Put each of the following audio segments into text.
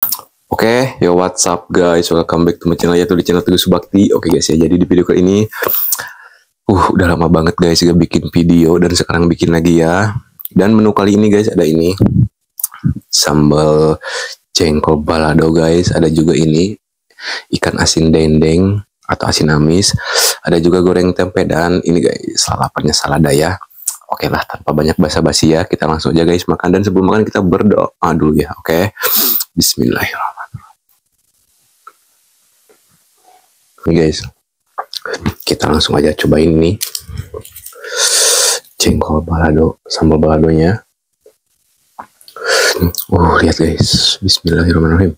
Oke, yo what's up guys, welcome back to my channel, yaitu di channel Teguh Subakti. Oke guys ya, jadi di video kali ini udah lama banget guys gak bikin video, dan sekarang bikin lagi ya. Dan menu kali ini guys ada ini sambal jengkol balado guys, ada juga ini ikan asin dendeng atau asin amis, ada juga goreng tempe, dan ini guys lalapannya salada ya. Oke lah, tanpa banyak basa-basi ya, kita langsung aja guys makan. Dan sebelum makan kita berdoa dulu ya. Oke, bismillahirrahmanirrahim. Oke guys, kita langsung aja cobain nih jengkol balado, sambal baladonya. Lihat guys, bismillahirrahmanirrahim.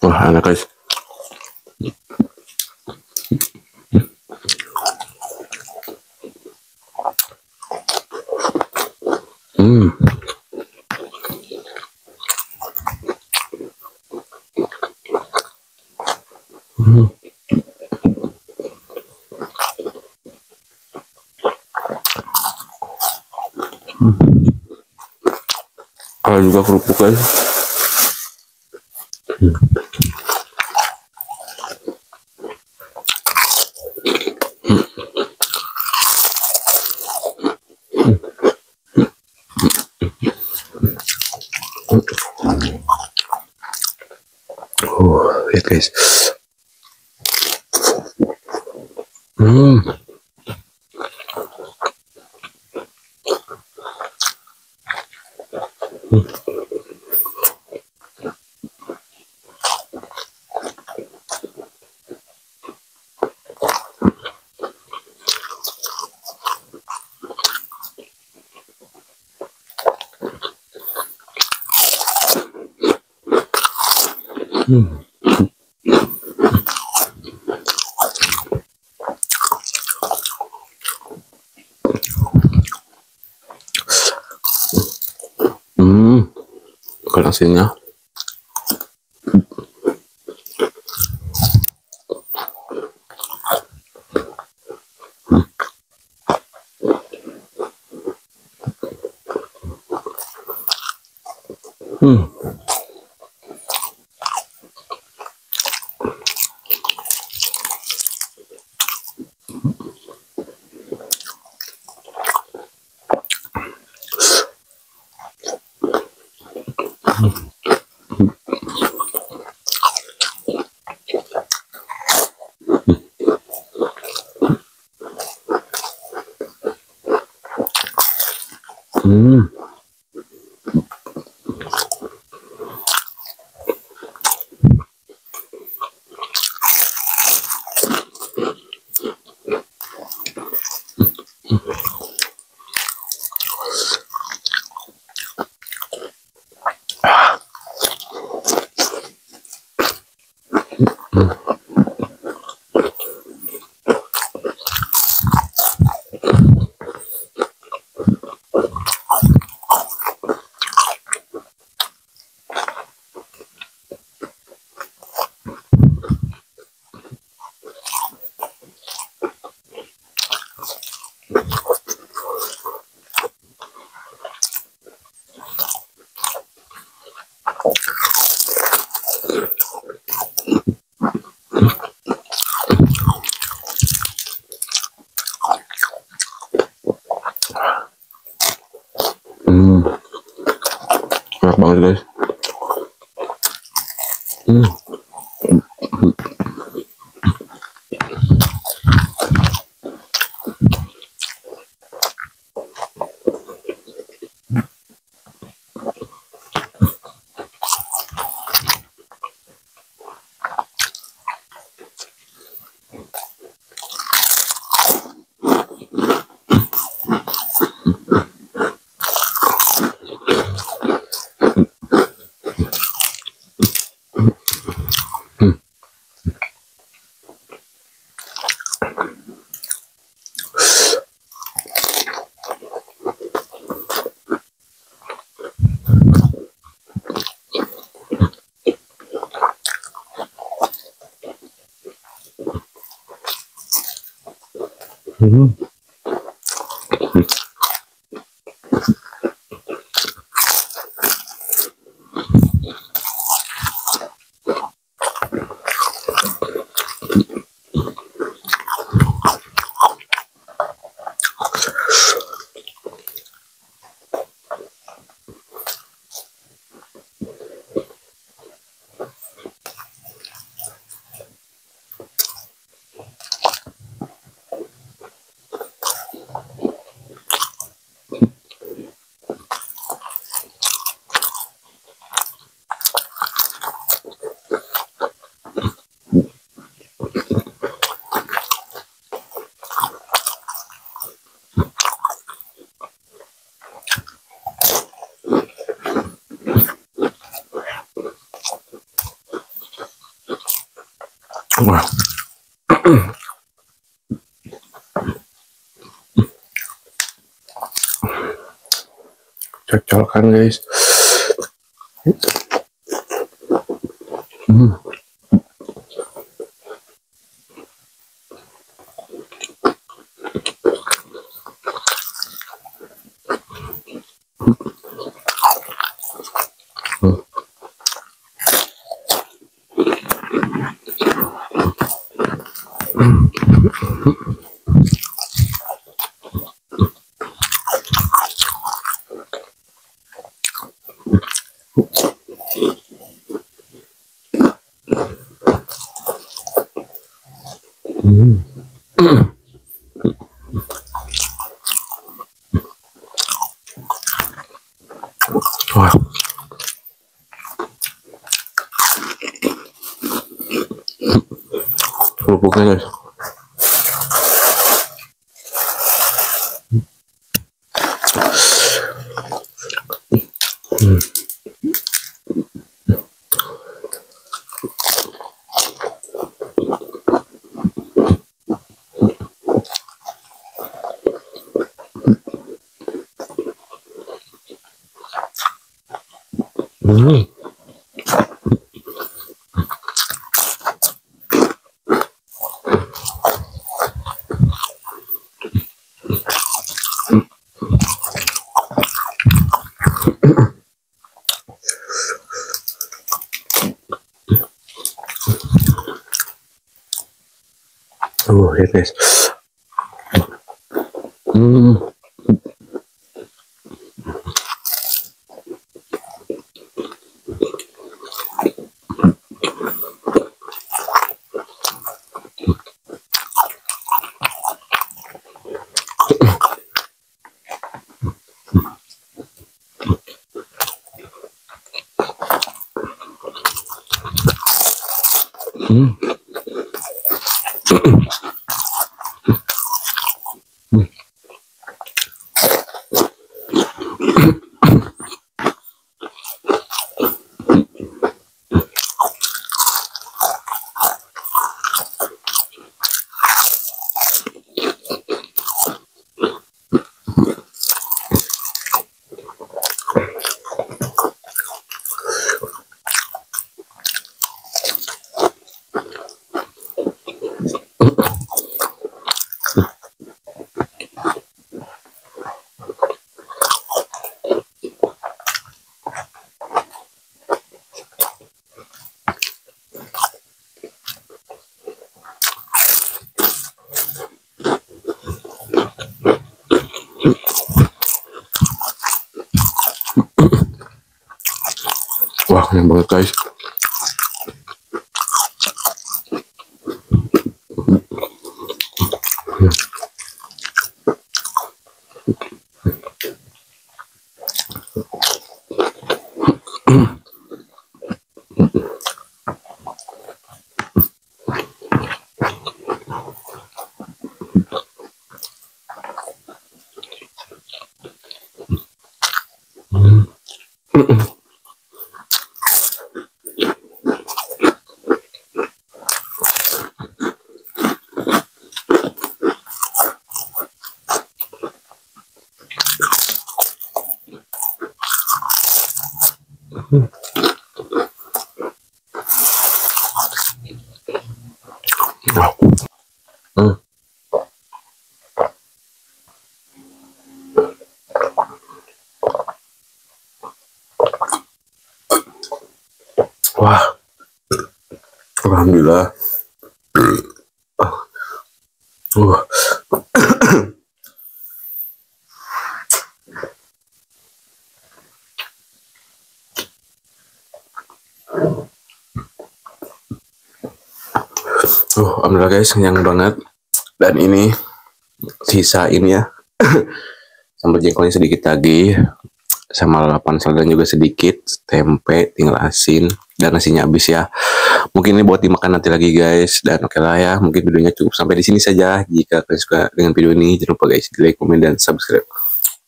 Wah, enak guys. Ada juga kerupuk guys. Lihat guys. Kalau asinnya enak banget guys. Hmm. Wah. Cocok kan guys. Hmm. Wah. Kerupuknya guys. Ya guys. Wah, enak banget guys. Alhamdulillah. Uh. Alhamdulillah guys, kenyang banget. Dan ini sisa ini ya. Sambal jengkolnya sedikit lagi, sama lalapan salada juga sedikit, tempe tinggal asin, dan nasinya habis ya. Mungkin ini buat dimakan nanti lagi guys. Dan oke lah ya, mungkin videonya cukup sampai di sini saja. Jika kalian suka dengan video ini, jangan lupa guys di like, komen, dan subscribe.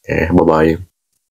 Oke, bye bye.